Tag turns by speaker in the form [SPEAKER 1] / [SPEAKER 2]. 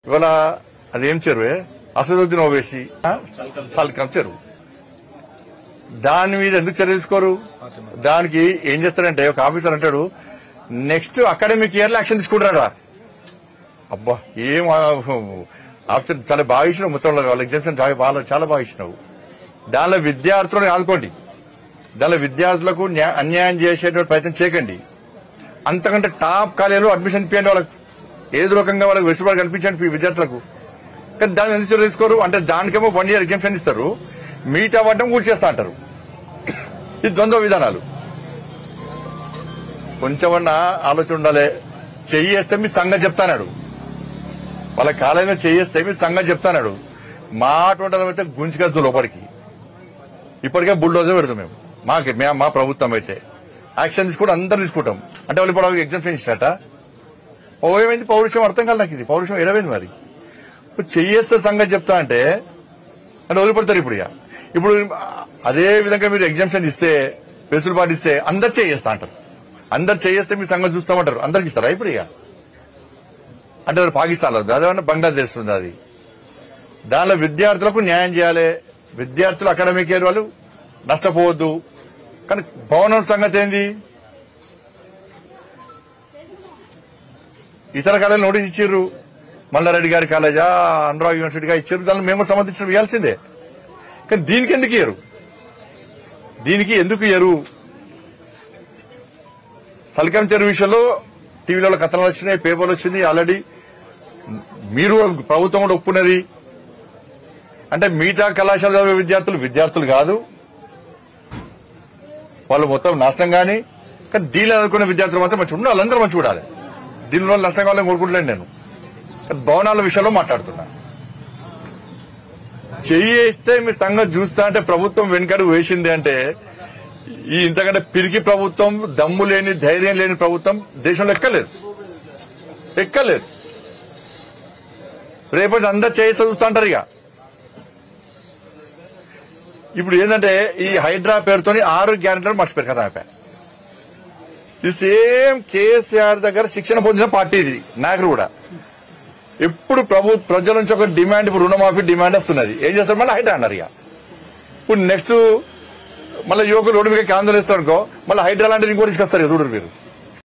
[SPEAKER 1] ఇవాళ అదేం చెరువే అసదుద్దీన్ ఓవైసీ సల్కం చెరువు. దాని మీద ఎందుకు చర్య తీసుకోరు? దానికి ఏం చేస్తారంటే ఒక ఆఫీసర్ అంటాడు నెక్స్ట్ అకాడమిక్ ఇయర్ లో యాక్షన్ తీసుకుంటారా. అబ్బా ఏం ఆప్షన్ చాలా బాగా ఇచ్చినావు, మొత్తం వాళ్ళ ఎగ్జామ్షన్ చాలా బాగా ఇచ్చినావు. దానిలో విద్యార్థులను ఆదుకోండి, దానిలో విద్యార్థులకు అన్యాయం చేసేటువంటి ప్రయత్నం చేయకండి. అంతకంటే టాప్ కాలేజీలో అడ్మిషన్ ఇప్పించండి, వాళ్ళకు ఏదో రకంగా వాళ్ళకి వెసులుబాటు కల్పించండి విద్యార్థులకు. కానీ దాన్ని ఎందుకు చర్య తీసుకోరు అంటే దానికేమో 1 year ఎగ్జామ్షన్ ఇస్తారు, మిగతా వాటం కూర్చేస్తా అంటారు. ఇది ద్వంద్వ విధానాలు. కొంచెమన్నా ఆలోచన ఉండాలి. చెయ్యేస్తే మీ సంగతి చెప్తానాడు, వాళ్ళ కాలేజీలో చెయ్యేస్తే మీ సంగతి చెప్తానాడు. మా అటువంటి అయితే గుంజుకొద్దు లోపలికి. ఇప్పటికే బుల్డోజర్ పెడతాం మేము, మా ప్రభుత్వం అయితే యాక్షన్ తీసుకుంటే అందరూ తీసుకుంటాం. అంటే వాళ్ళు ఇప్పుడు ఎగ్జామ్షన్ ఇచ్చినట్ట ఏమైంది? పౌరుషం అర్థం కాదు నాకు. ఇది పౌరుషం ఎడమైంది. మరి ఇప్పుడు చెయ్యేస్తే సంగతి చెప్తా అంటే వదిలిపడతారు. ఇప్పుడు అదే విధంగా మీరు ఎగ్జామ్షన్ ఇస్తే, వెసులుబాటు ఇస్తే అందరు చేయేస్తా అంటారు. అందరు చేయేస్తే మీ సంగతి చూస్తామంటారు. అందరికి ఇస్తారా ఇప్పుడు? అంటే పాకిస్తాన్ అదేమన్నా బంగ్లాదేశ్ ఉంది. అది దానిలో విద్యార్థులకు న్యాయం చేయాలి. విద్యార్థులు అకాడమిక్ ఇయర్ వాళ్ళు నష్టపోవద్దు. కానీ భవనం సంగతి ఏంది? ఇతర కాలేజీలు నోటీస్ ఇచ్చారు. మల్లారెడ్డి గారి కాలేజా, అనురాగ్ యూనివర్సిటీగా ఇచ్చారు. దానిలో మేము సంబంధించిన ఇవ్వాల్సిందే. కానీ దీనికి ఎందుకు ఇయ్యరు? సల్కం చెరువు విషయంలో టీవీలలో కథనాలు వచ్చినాయి, పేపర్లు వచ్చింది. ఆల్రెడీ మీరు ప్రభుత్వం కూడా ఒప్పుకున్నది. అంటే మిగతా కళాశాల చదివే విద్యార్థులు కాదు, వాళ్ళు మొత్తం నష్టం. కానీ దీనిలో చదువుకునే విద్యార్థులు మాత్రం మంచిగా ఉండాలి, వాళ్ళందరూ మంచిగా ఉండాలి. దీనిలో నష్టం కావాలని కోరుకుంటలేను నేను. భవనాల విషయంలో మాట్లాడుతున్నా. చెయ్యేస్తే మీ సంగతి చూస్తా అంటే ప్రభుత్వం వెనుకడుగు వేసింది అంటే ఈ ఇంతకంటే పిరికి ప్రభుత్వం, దమ్ము లేని ధైర్యం లేని ప్రభుత్వం దేశంలో ఎక్కలేదు. రేపటి అందరు చేసి చూస్తా అంటారు. ఇప్పుడు ఏంటంటే ఈ హైడ్రా పేరుతో 6 గ్యారెంటీలు మర్చిపోయారు కదా. ఇది సేమ్ కేసీఆర్ దగ్గర శిక్షణ పొందిన పార్టీ ఇది. నాయకులు కూడా ఎప్పుడు ప్రజల నుంచి ఒక డిమాండ్, ఇప్పుడు రుణమాఫీ డిమాండ్ వస్తున్నది. ఏం చేస్తారు? మళ్ళీ హైడ్రా అన్నారు. ఇప్పుడు నెక్స్ట్ మళ్ళీ యువకులు రోడ్డు మీద ఆందోళన ఇస్తారు అనుకో, మళ్ళీ హైడ్రా లాంటిది ఇంకోటి తీసుకొస్తారు. చూడరు మీరు.